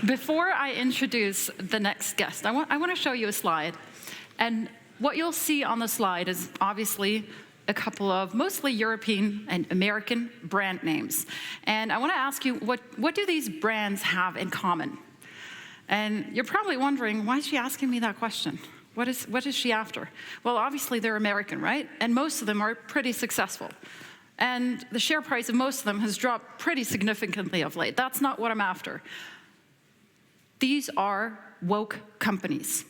Before I introduce the next guest, I want to show you a slide. And what you'll see on the slide is obviously a couple of mostly European and American brand names. And I want to ask you, what do these brands have in common? And you're probably wondering, why is she asking me that question? What is she after? Well, obviously they're American, right? And most of them are pretty successful. And the share price of most of them has dropped pretty significantly of late. That's not what I'm after. These are woke companies.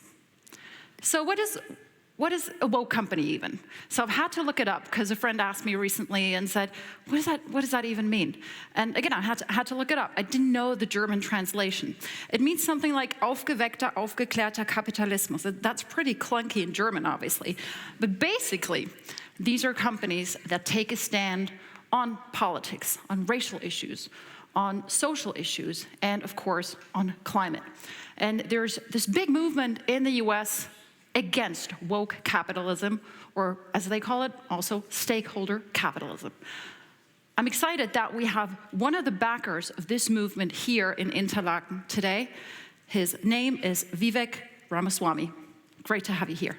So what is a woke company even? So I've had to look it up because a friend asked me recently and said, what does that even mean? And again, I had to look it up. I didn't know the German translation. It means something like aufgeweckter, aufgeklärter Kapitalismus. That's pretty clunky in German, obviously. But basically, these are companies that take a stand on politics, on racial issues, on social issues, and of course, on climate. And there's this big movement in the US against woke capitalism, or as they call it, also stakeholder capitalism. I'm excited that we have one of the backers of this movement here in Interlaken today. His name is Vivek Ramaswamy. Great to have you here.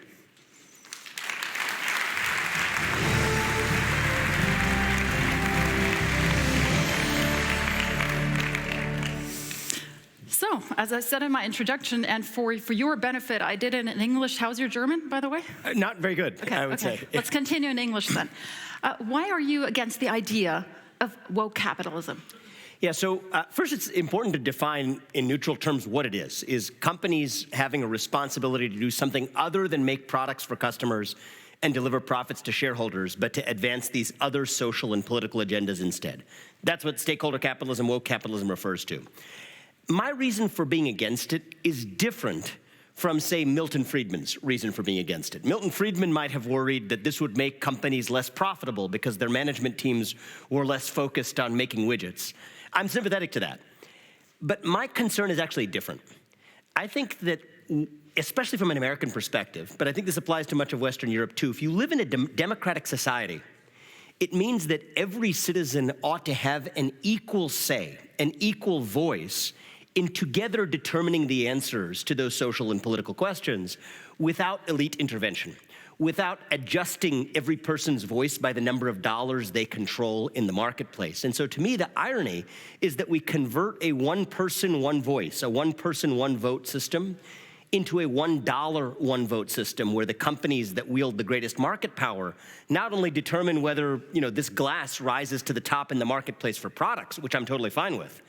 So, as I said in my introduction, and for your benefit, I did it in English. How's your German, by the way? Not very good, okay, I would say. Let's continue in English then. Why are you against the idea of woke capitalism? Yeah, so first it's important to define in neutral terms what it is. Is companies having a responsibility to do something other than make products for customers and deliver profits to shareholders, but to advance these other social and political agendas instead. That's what stakeholder capitalism, woke capitalism refers to. My reason for being against it is different from, say, Milton Friedman's reason for being against it. Milton Friedman might have worried that this would make companies less profitable because their management teams were less focused on making widgets. I'm sympathetic to that. But my concern is actually different. I think that, especially from an American perspective, but I think this applies to much of Western Europe too, if you live in a democratic society, it means that every citizen ought to have an equal say, an equal voice in together determining the answers to those social and political questions without elite intervention, without adjusting every person's voice by the number of dollars they control in the marketplace. And so to me, the irony is that we convert a one person, one voice, a one person, one vote system into a $1, one vote system where the companies that wield the greatest market power not only determine whether, this glass rises to the top in the marketplace for products, which I'm totally fine with,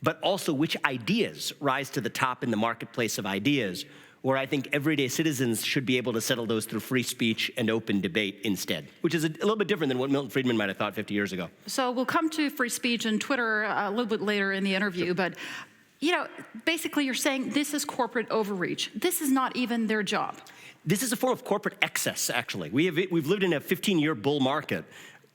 but also which ideas rise to the top in the marketplace of ideas, where I think everyday citizens should be able to settle those through free speech and open debate instead, which is a little bit different than what Milton Friedman might have thought 50 years ago. So we'll come to free speech and Twitter a little bit later in the interview, but basically you're saying this is corporate overreach. This is not even their job. This is a form of corporate excess, actually. We've lived in a 15-year bull market,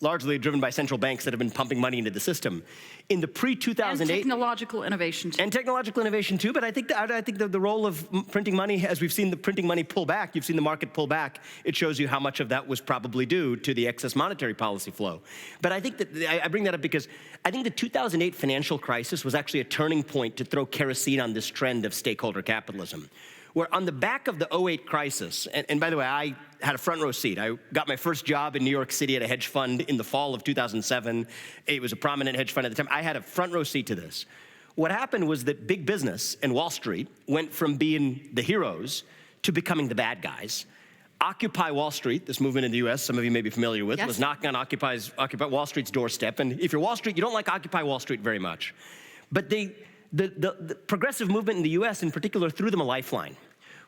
largely driven by central banks that have been pumping money into the system. In the pre-2008... And technological innovation, too. And technological innovation, too, but I think the role of printing money, as we've seen the printing money pull back, you've seen the market pull back, it shows you how much of that was probably due to the excess monetary policy flow. But I think that, I bring that up because I think the 2008 financial crisis was actually a turning point to throw kerosene on this trend of stakeholder capitalism, where on the back of the 2008 crisis, and by the way, I had a front row seat. I got my first job in New York City at a hedge fund in the fall of 2007. It was a prominent hedge fund at the time. I had a front row seat to this. What happened was that big business and Wall Street went from being the heroes to becoming the bad guys. Occupy Wall Street, this movement in the US, some of you may be familiar with, was knocking on Occupy Wall Street's doorstep. And if you're Wall Street, you don't like Occupy Wall Street very much. But the progressive movement in the US in particular threw them a lifeline,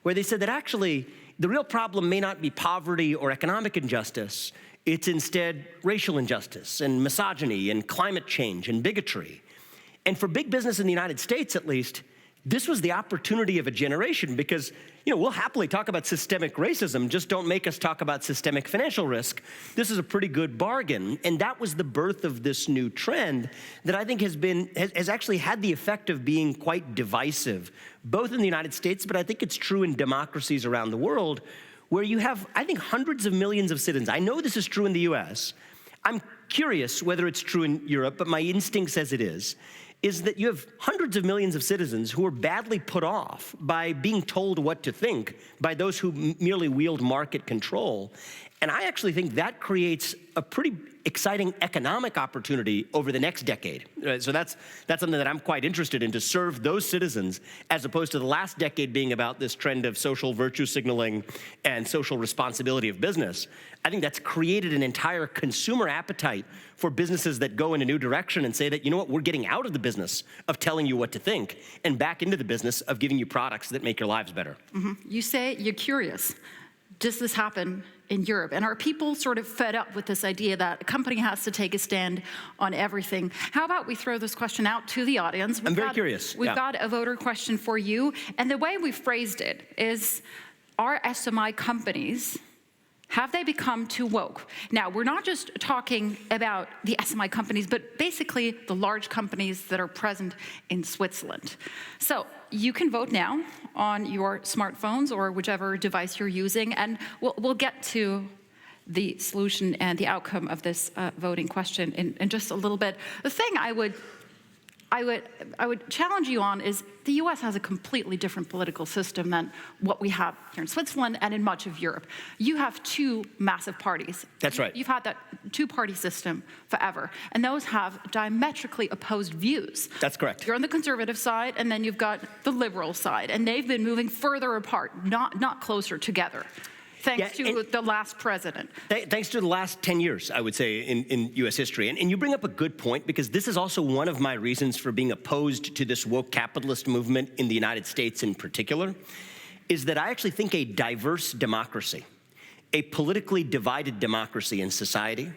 where they said that actually the real problem may not be poverty or economic injustice, it's instead racial injustice and misogyny and climate change and bigotry. And for big business in the United States, at least, this was the opportunity of a generation because, we'll happily talk about systemic racism, just don't make us talk about systemic financial risk. This is a pretty good bargain. And that was the birth of this new trend that I think has actually had the effect of being quite divisive, both in the United States, but I think it's true in democracies around the world, where you have, I think, hundreds of millions of citizens. I know this is true in the US. I'm curious whether it's true in Europe, but my instinct says it is. is that you have hundreds of millions of citizens who are badly put off by being told what to think by those who merely wield market control. And I actually think that creates a pretty exciting economic opportunity over the next decade. So that's something that I'm quite interested in, to serve those citizens, as opposed to the last decade being about this trend of social virtue signaling and social responsibility of business. I think that's created an entire consumer appetite for businesses that go in a new direction and say that, you know what, we're getting out of the business of telling you what to think and back into the business of giving you products that make your lives better. Mm-hmm. You say you're curious. Does this happen in Europe? And are people sort of fed up with this idea that a company has to take a stand on everything? How about we throw this question out to the audience? I'm very curious. We've got a voter question for you. And the way we phrased it is, are SMI companies, have they become too woke? Now, we're not just talking about the SMI companies, but basically the large companies that are present in Switzerland. So you can vote now on your smartphones or whichever device you're using, and we'll get to the solution and the outcome of this voting question in just a little bit. The thing I would challenge you on is the US has a completely different political system than what we have here in Switzerland and in much of Europe. You have two massive parties. That's right. You've had that two-party system forever, and those have diametrically opposed views. That's correct. You're on the conservative side, and then you've got the liberal side, and they've been moving further apart, not closer together. Thanks to the last president. Thanks to the last 10 years, I would say, in U.S. history. And you bring up a good point, because this is also one of my reasons for being opposed to this woke capitalist movement in the United States in particular, is that I actually think a diverse democracy, a politically divided democracy in society,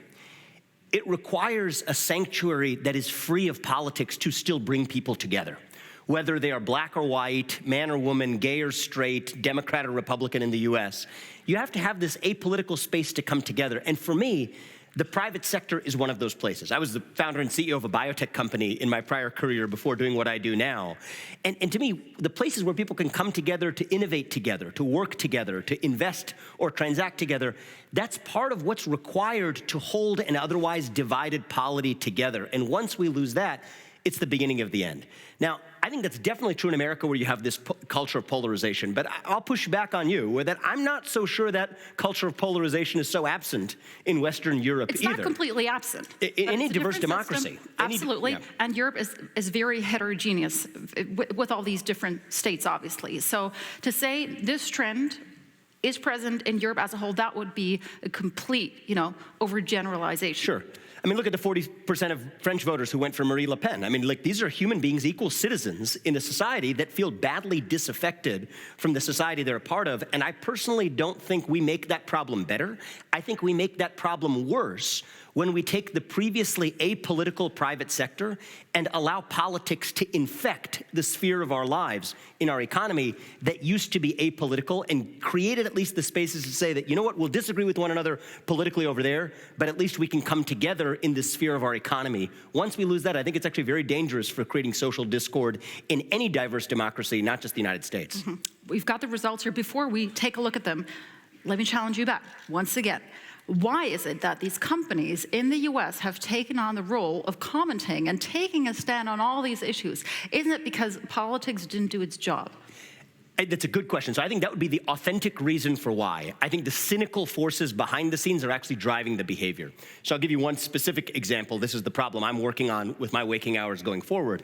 it requires a sanctuary that is free of politics to still bring people together. Whether they are black or white, man or woman, gay or straight, Democrat or Republican in the US, you have to have this apolitical space to come together. And for me, the private sector is one of those places. I was the founder and CEO of a biotech company in my prior career before doing what I do now. And to me, the places where people can come together to innovate together, to work together, to invest or transact together, that's part of what's required to hold an otherwise divided polity together. And once we lose that, it's the beginning of the end. Now, I think that's definitely true in America, where you have this culture of polarization, but I'll push back on you with that. I'm not so sure that culture of polarization is so absent in Western Europe either. It's not completely absent. In any diverse democracy. Absolutely, and Europe is very heterogeneous with all these different states, obviously. So to say this trend is present in Europe as a whole, that would be a complete, overgeneralization. Sure. I mean, look at the 40% of French voters who went for Marie Le Pen. I mean, these are human beings, equal citizens in a society that feel badly disaffected from the society they're a part of. And I personally don't think we make that problem better. I think we make that problem worse when we take the previously apolitical private sector and allow politics to infect the sphere of our lives in our economy that used to be apolitical, and created at least the spaces to say that, you know what, we'll disagree with one another politically over there, but at least we can come together in the sphere of our economy. Once we lose that, I think it's actually very dangerous for creating social discord in any diverse democracy, not just the United States. Mm-hmm. We've got the results here. Before we take a look at them, let me challenge you back once again. Why is it that these companies in the US have taken on the role of commenting and taking a stand on all these issues? Isn't it because politics didn't do its job? That's a good question. So I think that would be the authentic reason for why. I think the cynical forces behind the scenes are actually driving the behavior. So I'll give you one specific example. This is the problem I'm working on with my waking hours going forward.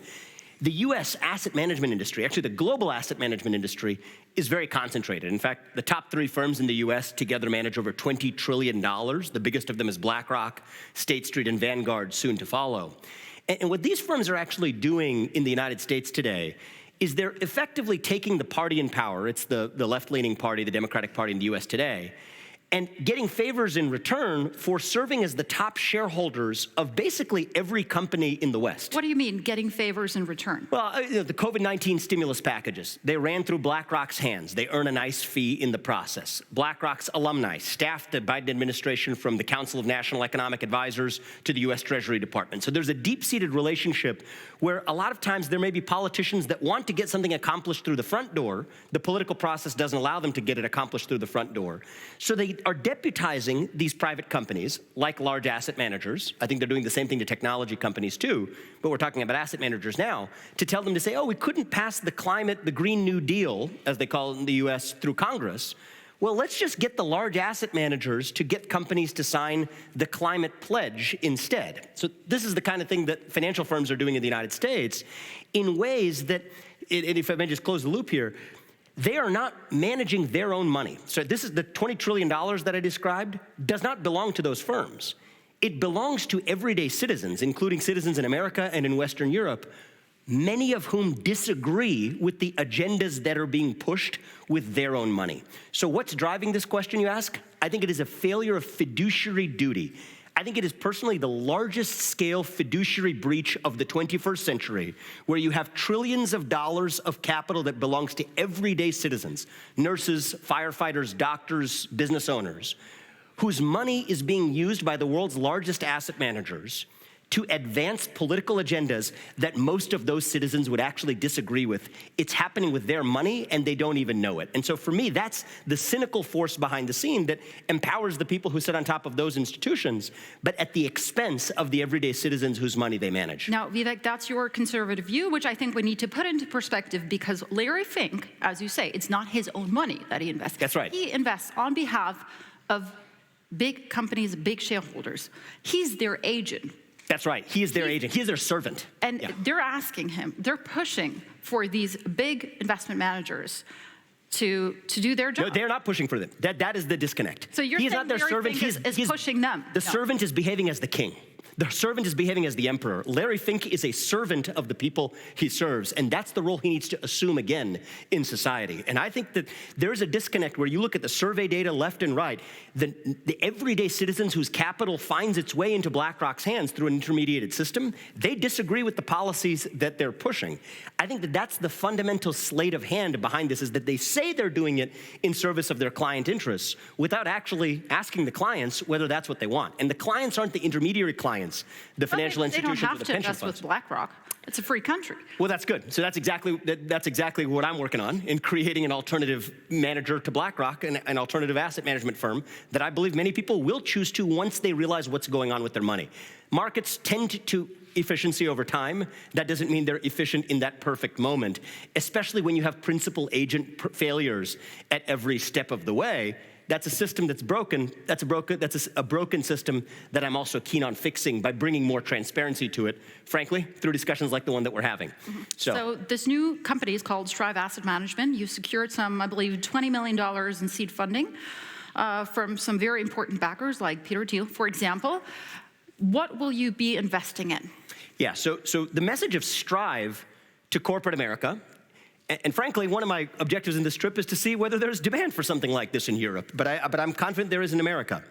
The US asset management industry, actually the global asset management industry, is very concentrated. In fact, the top 3 firms in the US together manage over $20 trillion. The biggest of them is BlackRock, State Street, and Vanguard, soon to follow. And what these firms are actually doing in the United States today is they're effectively taking the party in power, it's the left-leaning party, the Democratic Party in the US today, and getting favors in return for serving as the top shareholders of basically every company in the West. What do you mean, getting favors in return? Well, the COVID-19 stimulus packages, they ran through BlackRock's hands. They earn a nice fee in the process. BlackRock's alumni staffed the Biden administration from the Council of National Economic Advisors to the U.S. Treasury Department. So there's a deep-seated relationship where a lot of times there may be politicians that want to get something accomplished through the front door. The political process doesn't allow them to get it accomplished through the front door. So they are deputizing these private companies, like large asset managers. I think they're doing the same thing to technology companies too, but we're talking about asset managers now, to tell them to say, oh, we couldn't pass the Green New Deal, as they call it in the US, through Congress. Well, let's just get the large asset managers to get companies to sign the climate pledge instead. So this is the kind of thing that financial firms are doing in the United States in ways that, and if I may just close the loop here, they are not managing their own money. So this is the $20 trillion that I described does not belong to those firms. It belongs to everyday citizens, including citizens in America and in Western Europe, many of whom disagree with the agendas that are being pushed with their own money. So what's driving this question, you ask? I think it is a failure of fiduciary duty. I think it is personally the largest scale fiduciary breach of the 21st century, where you have trillions of dollars of capital that belongs to everyday citizens, nurses, firefighters, doctors, business owners, whose money is being used by the world's largest asset managers to advance political agendas that most of those citizens would actually disagree with. It's happening with their money, and they don't even know it. And so for me, that's the cynical force behind the scene that empowers the people who sit on top of those institutions, but at the expense of the everyday citizens whose money they manage. Now, Vivek, that's your conservative view, which I think we need to put into perspective, because Larry Fink, as you say, it's not his own money that he invests. That's right. He invests on behalf of big companies, big shareholders. He's their agent. That's right. He is their agent. He is their servant. And they're asking him, they're pushing for these big investment managers to do their job. No, they're not pushing for them. That is the disconnect. So you're saying not their Larry servant. Fink is pushing them. The servant is behaving as the king. The servant is behaving as the emperor. Larry Fink is a servant of the people he serves, and that's the role he needs to assume again in society. And I think that there's a disconnect where you look at the survey data left and right, the everyday citizens whose capital finds its way into BlackRock's hands through an intermediated system, they disagree with the policies that they're pushing. I think that that's the fundamental sleight of hand behind this, is that they say they're doing it in service of their client interests without actually asking the clients whether that's what they want. And the clients aren't the intermediary clients, the financial institutions or the pension funds. They don't have to invest with BlackRock. It's a free country. Well, that's good. So that's exactly what I'm working on, in creating an alternative manager to BlackRock, an alternative asset management firm that I believe many people will choose to once they realize what's going on with their money. Markets tend to efficiency over time. That doesn't mean they're efficient in that perfect moment, especially when you have principal agent failures at every step of the way. That's a system that's broken. That's a broken system that I'm also keen on fixing by bringing more transparency to it, frankly, through discussions like the one that we're having. Mm-hmm. So this new company is called Strive Asset Management. You secured some, I believe, $20 million in seed funding from some very important backers like Peter Thiel, for example. What will you be investing in? Yeah, so the message of Strive to corporate America, and frankly, one of my objectives in this trip is to see whether there's demand for something like this in Europe, but I'm confident there is in America.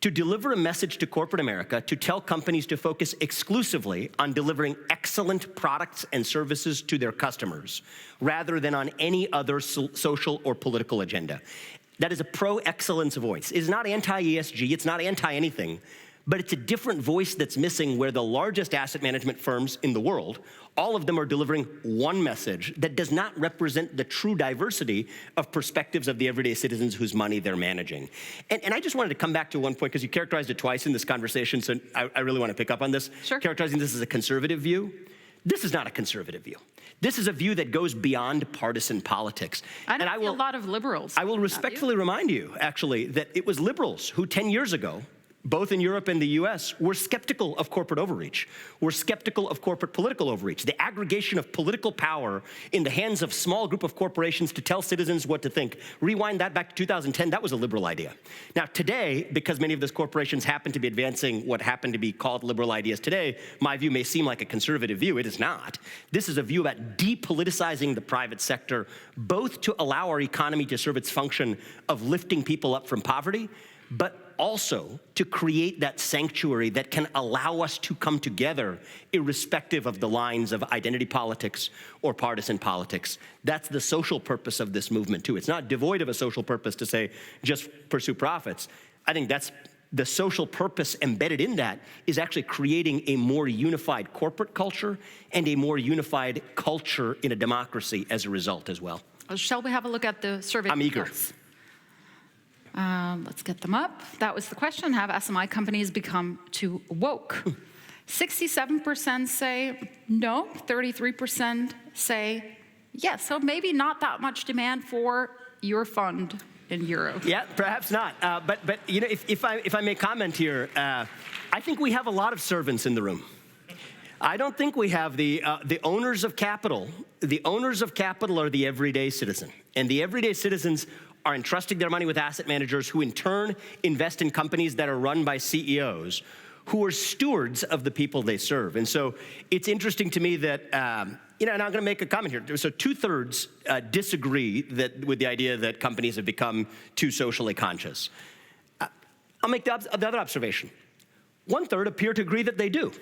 To deliver a message to corporate America, to tell companies to focus exclusively on delivering excellent products and services to their customers, rather than on any other social or political agenda. That is a pro-excellence voice. It's not anti-ESG, it's not anti-anything, but it's a different voice that's missing, where the largest asset management firms in the world, all of them are delivering one message that does not represent the true diversity of perspectives of the everyday citizens whose money they're managing. And I just wanted to come back to one point, because you characterized it twice in this conversation, so I really want to pick up on this. Sure. Characterizing this as a conservative view. This is not a conservative view. This is a view that goes beyond partisan politics. I see a lot of liberals. I will respectfully remind you, actually, that it was liberals who 10 years ago, both in Europe and the US, were skeptical of corporate overreach. We're skeptical of corporate political overreach. The aggregation of political power in the hands of a small group of corporations to tell citizens what to think. Rewind that back to 2010, that was a liberal idea. Now today, because many of those corporations happen to be advancing what happen to be called liberal ideas today, my view may seem like a conservative view. It is not. This is a view about depoliticizing the private sector, both to allow our economy to serve its function of lifting people up from poverty, but also to create that sanctuary that can allow us to come together irrespective of the lines of identity politics or partisan politics. That's the social purpose of this movement too. It's not devoid of a social purpose to say, just pursue profits. I think that's the social purpose embedded in that is actually creating a more unified corporate culture and a more unified culture in a democracy as a result as well. Shall we have a look at the survey? I'm eager. Let's get them up. That was the question. Have SMI companies become too woke? 67% say no, 33% say yes. So maybe not that much demand for your fund in Europe. Yeah, perhaps not. But you know, if I may comment here, I think we have a lot of servants in the room. I don't think we have the owners of capital. The owners of capital are the everyday citizen, and the everyday citizens are entrusting their money with asset managers who in turn invest in companies that are run by CEOs who are stewards of the people they serve. And so it's interesting to me that, you know, and I'm going to make a comment here. So 2/3 disagree with the idea that companies have become too socially conscious. I'll make the other observation. 1/3 appear to agree that they do.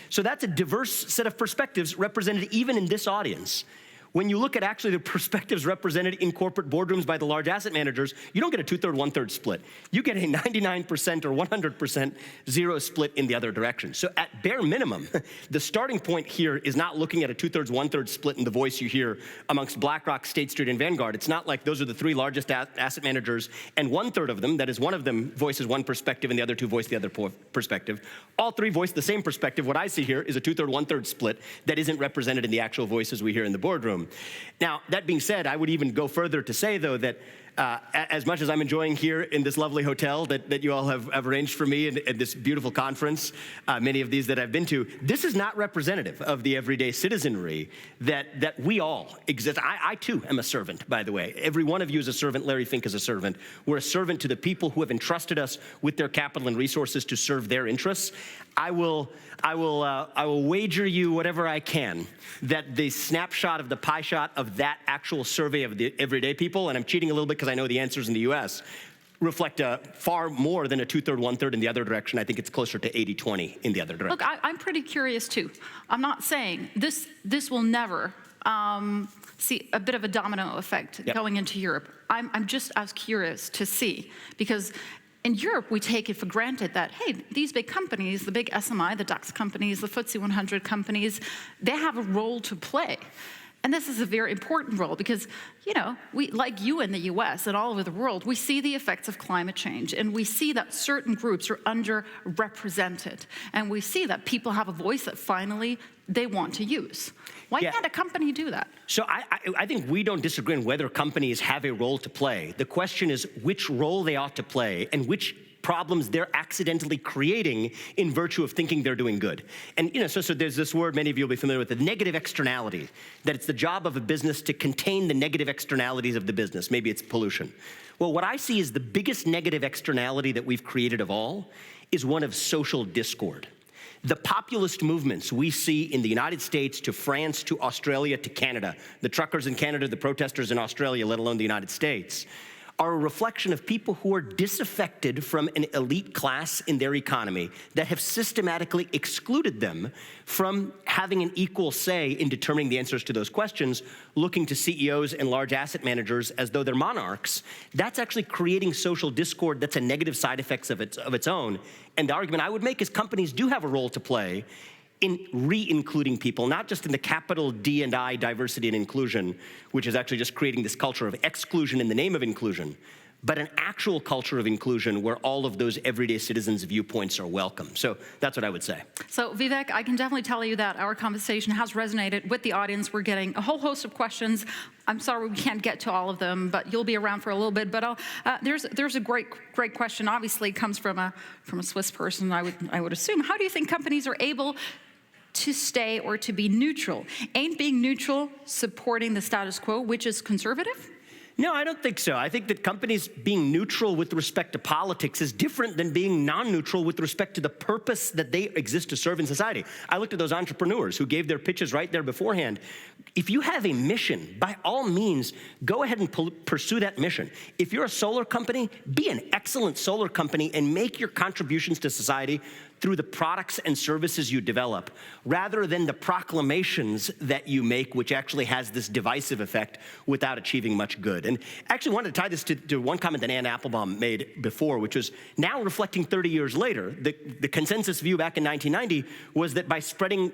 So that's a diverse set of perspectives represented even in this audience. When you look at actually the perspectives represented in corporate boardrooms by the large asset managers, you don't get a 2/3, 1/3 split. You get a 99% or 100% zero split in the other direction. So at bare minimum, the starting point here is not looking at a 2/3, 1/3 split in the voice you hear amongst BlackRock, State Street, and Vanguard. It's not like those are the three largest asset managers and 1/3 of them, that is one of them voices one perspective and the other two voice the other perspective. All three voice the same perspective. What I see here is a 2/3, 1/3 split that isn't represented in the actual voices we hear in the boardroom. Now, that being said, I would even go further to say, though, that as much as I'm enjoying here in this lovely hotel that you all have arranged for me and this beautiful conference, many of these that I've been to, this is not representative of the everyday citizenry that we all exist. I too am a servant, by the way. Every one of you is a servant. Larry Fink is a servant. We're a servant to the people who have entrusted us with their capital and resources to serve their interests. I will wager you whatever I can that the snapshot of the pie shot of that actual survey of the everyday people, and I'm cheating a little bit because I know the answers in the US, reflect far more than a 2/3, 1/3 in the other direction. I think it's closer to 80-20 in the other direction. Look, I'm pretty curious too. I'm not saying this will never see a bit of a domino effect going into Europe. I'm just as curious to see, because in Europe, we take it for granted that, hey, these big companies, the big SMI, the DAX companies, the FTSE 100 companies, they have a role to play. And this is a very important role because, you know, we, like you in the US and all over the world, we see the effects of climate change, and we see that certain groups are underrepresented. And we see that people have a voice that finally they want to use. Why can't a company do that? So I think we don't disagree on whether companies have a role to play. The question is which role they ought to play and which problems they're accidentally creating in virtue of thinking they're doing good. And you know, so there's this word many of you will be familiar with, the negative externality, that it's the job of a business to contain the negative externalities of the business. Maybe it's pollution. Well, what I see is the biggest negative externality that we've created of all is one of social discord. The populist movements we see in the United States to France to Australia to Canada, the truckers in Canada, the protesters in Australia, let alone the United States, are a reflection of people who are disaffected from an elite class in their economy that have systematically excluded them from having an equal say in determining the answers to those questions, looking to CEOs and large asset managers as though they're monarchs. That's actually creating social discord that's a negative side effect of its own. And the argument I would make is companies do have a role to play in re-including people, not just in the capital D&I, diversity and inclusion, which is actually just creating this culture of exclusion in the name of inclusion, but an actual culture of inclusion where all of those everyday citizens' viewpoints are welcome. So that's what I would say. So Vivek, I can definitely tell you that our conversation has resonated with the audience. We're getting a whole host of questions. I'm sorry we can't get to all of them, but you'll be around for a little bit. But there's a great question. Obviously, it comes from a Swiss person, I would assume. How do you think companies are able to stay or to be neutral? Ain't being neutral supporting the status quo, which is conservative? No, I don't think so. I think that companies being neutral with respect to politics is different than being non-neutral with respect to the purpose that they exist to serve in society. I looked at those entrepreneurs who gave their pitches right there beforehand. If you have a mission, by all means, go ahead and pursue that mission. If you're a solar company, be an excellent solar company and make your contributions to society through the products and services you develop, rather than the proclamations that you make, which actually has this divisive effect without achieving much good. And I actually wanted to tie this to one comment that Ann Applebaum made before, which was now reflecting 30 years later, the consensus view back in 1990 was that by spreading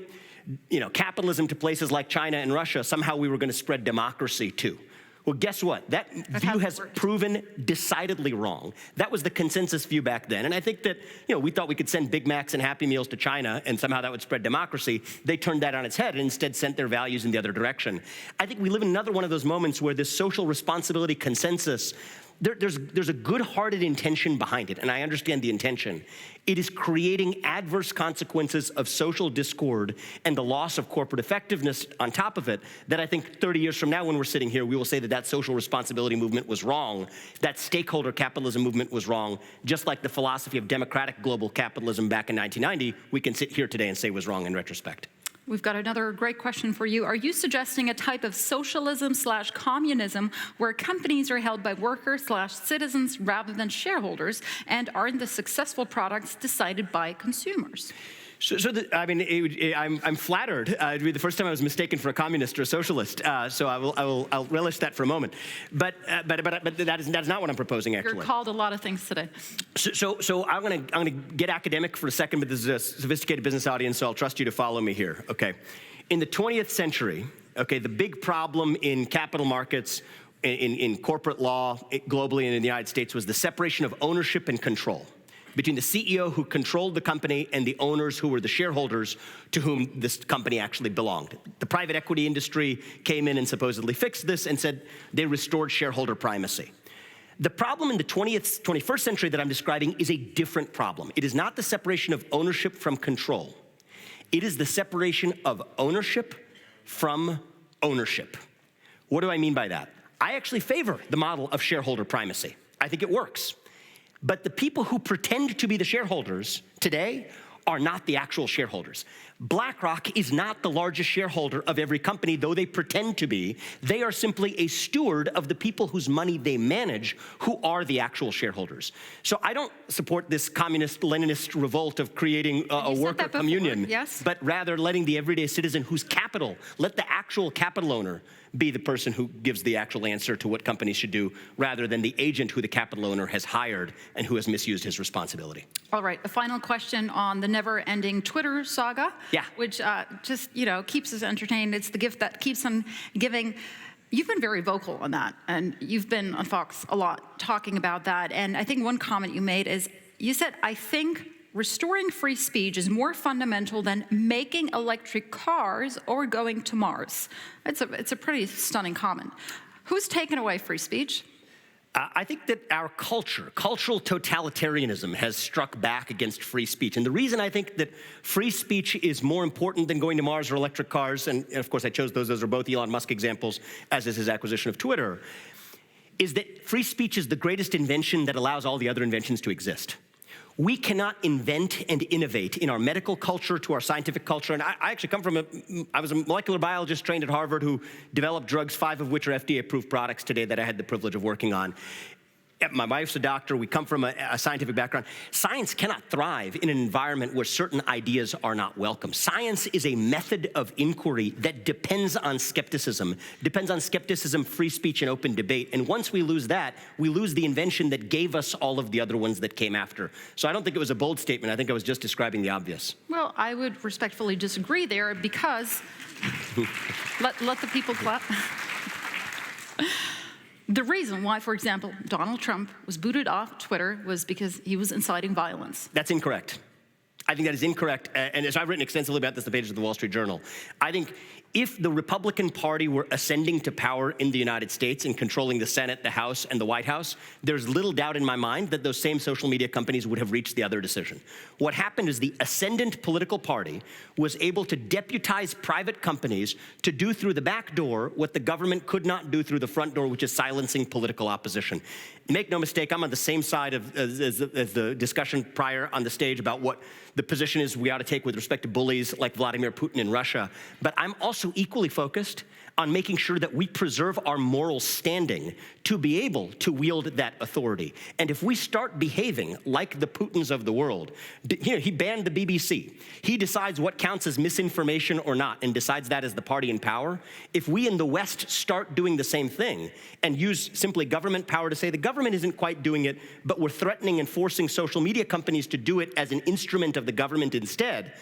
capitalism to places like China and Russia, somehow we were going to spread democracy too. Well, guess what? That view has proven decidedly wrong. That was the consensus view back then. And I think that, we thought we could send Big Macs and Happy Meals to China and somehow that would spread democracy. They turned that on its head and instead sent their values in the other direction. I think we live in another one of those moments where this social responsibility consensus, there's a good-hearted intention behind it, and I understand the intention. It is creating adverse consequences of social discord and the loss of corporate effectiveness on top of it that I think 30 years from now when we're sitting here, we will say that social responsibility movement was wrong, that stakeholder capitalism movement was wrong, just like the philosophy of democratic global capitalism back in 1990, we can sit here today and say was wrong in retrospect. We've got another great question for you. Are you suggesting a type of socialism/communism where companies are held by workers/citizens rather than shareholders, and aren't the successful products decided by consumers? I'm flattered. It'd be the first time I was mistaken for a communist or a socialist. So I'll relish that for a moment. But that's not what I'm proposing, actually. You're called a lot of things today. So I'm gonna get academic for a second, but this is a sophisticated business audience, so I'll trust you to follow me here. Okay, in the 20th century, the big problem in capital markets, in corporate law, globally and in the United States, was the separation of ownership and control between the CEO who controlled the company and the owners who were the shareholders to whom this company actually belonged. The private equity industry came in and supposedly fixed this and said they restored shareholder primacy. The problem in the 21st century that I'm describing is a different problem. It is not the separation of ownership from control. It is the separation of ownership from ownership. What do I mean by that? I actually favor the model of shareholder primacy. I think it works. But the people who pretend to be the shareholders today are not the actual shareholders. BlackRock is not the largest shareholder of every company, though they pretend to be. They are simply a steward of the people whose money they manage, who are the actual shareholders. So I don't support this communist Leninist revolt of creating a worker communion, yes, but rather letting the everyday citizen whose capital, let the actual capital owner be the person who gives the actual answer to what companies should do, rather than the agent who the capital owner has hired and who has misused his responsibility. All right, a final question on the never-ending Twitter saga, which just, keeps us entertained. It's the gift that keeps on giving. You've been very vocal on that, and you've been on Fox a lot talking about that. And I think one comment you made is, you said, I think restoring free speech is more fundamental than making electric cars or going to Mars. It's a pretty stunning comment. Who's taken away free speech? I think that our cultural totalitarianism has struck back against free speech. And the reason I think that free speech is more important than going to Mars or electric cars, and of course I chose those are both Elon Musk examples, as is his acquisition of Twitter, is that free speech is the greatest invention that allows all the other inventions to exist. We cannot invent and innovate in our medical culture to our scientific culture. And I actually come from I was a molecular biologist trained at Harvard who developed drugs, 5 of which are FDA-approved products today that I had the privilege of working on. My wife's a doctor. We come from a scientific background. Science cannot thrive in an environment where certain ideas are not welcome. Science is a method of inquiry that depends on skepticism, free speech, and open debate. And once we lose that, we lose the invention that gave us all of the other ones that came after. So I don't think it was a bold statement. I think I was just describing the obvious. Well, I would respectfully disagree there because let the people clap. The reason why, for example, Donald Trump was booted off Twitter was because he was inciting violence. That's incorrect. I think that is incorrect. And as I've written extensively about this in the pages of the Wall Street Journal, I think if the Republican Party were ascending to power in the United States and controlling the Senate, the House, and the White House, there's little doubt in my mind that those same social media companies would have reached the other decision. What happened is the ascendant political party was able to deputize private companies to do through the back door what the government could not do through the front door, which is silencing political opposition. Make no mistake, I'm on the same side as the discussion prior on the stage about what the position is we ought to take with respect to bullies like Vladimir Putin in Russia. But I'm also equally focused on making sure that we preserve our moral standing to be able to wield that authority. And if we start behaving like the Putins of the world, he banned the BBC. He decides what counts as misinformation or not and decides that as the party in power. If we in the West start doing the same thing and use simply government power to say the government isn't quite doing it, but we're threatening and forcing social media companies to do it as an instrument of the government instead,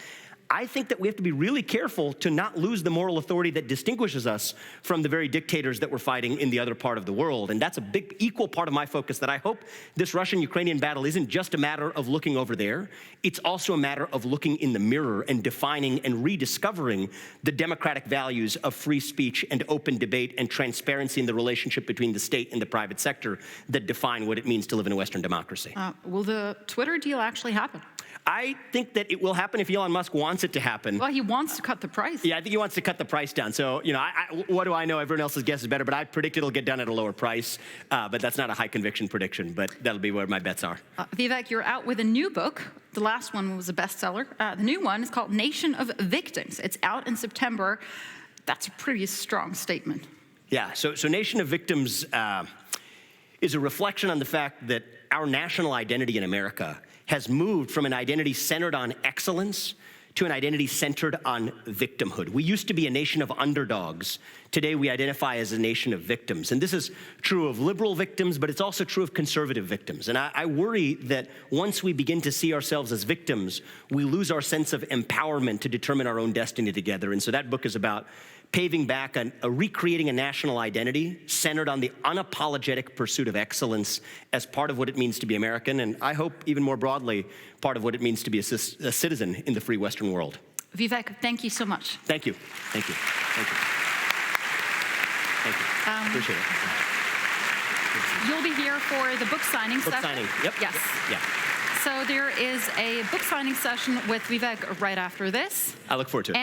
I think that we have to be really careful to not lose the moral authority that distinguishes us from the very dictators that we're fighting in the other part of the world. And that's a big, equal part of my focus, that I hope this Russian-Ukrainian battle isn't just a matter of looking over there. It's also a matter of looking in the mirror and defining and rediscovering the democratic values of free speech and open debate and transparency in the relationship between the state and the private sector that define what it means to live in a Western democracy. Will the Twitter deal actually happen? I think that it will happen if Elon Musk wants it to happen. Well, he wants to cut the price. Yeah, I think he wants to cut the price down. So, what do I know? Everyone else's guess is better, but I predict it'll get done at a lower price. But that's not a high conviction prediction, but that'll be where my bets are. Vivek, you're out with a new book. The last one was a bestseller. The new one is called Nation of Victims. It's out in September. That's a pretty strong statement. Yeah, so Nation of Victims is a reflection on the fact that our national identity in America has moved from an identity centered on excellence to an identity centered on victimhood. We used to be a nation of underdogs. Today we identify as a nation of victims. And this is true of liberal victims, but it's also true of conservative victims. And I worry that once we begin to see ourselves as victims, we lose our sense of empowerment to determine our own destiny together. And so that book is about paving back recreating a national identity centered on the unapologetic pursuit of excellence as part of what it means to be American, and I hope even more broadly, part of what it means to be a citizen in the free Western world. Vivek, thank you so much. Thank you. Thank you. Thank you. Thank you. Appreciate it. You'll be here for the book signing session. Book signing, yep. Yes. Yeah. So there is a book signing session with Vivek right after this. I look forward to it.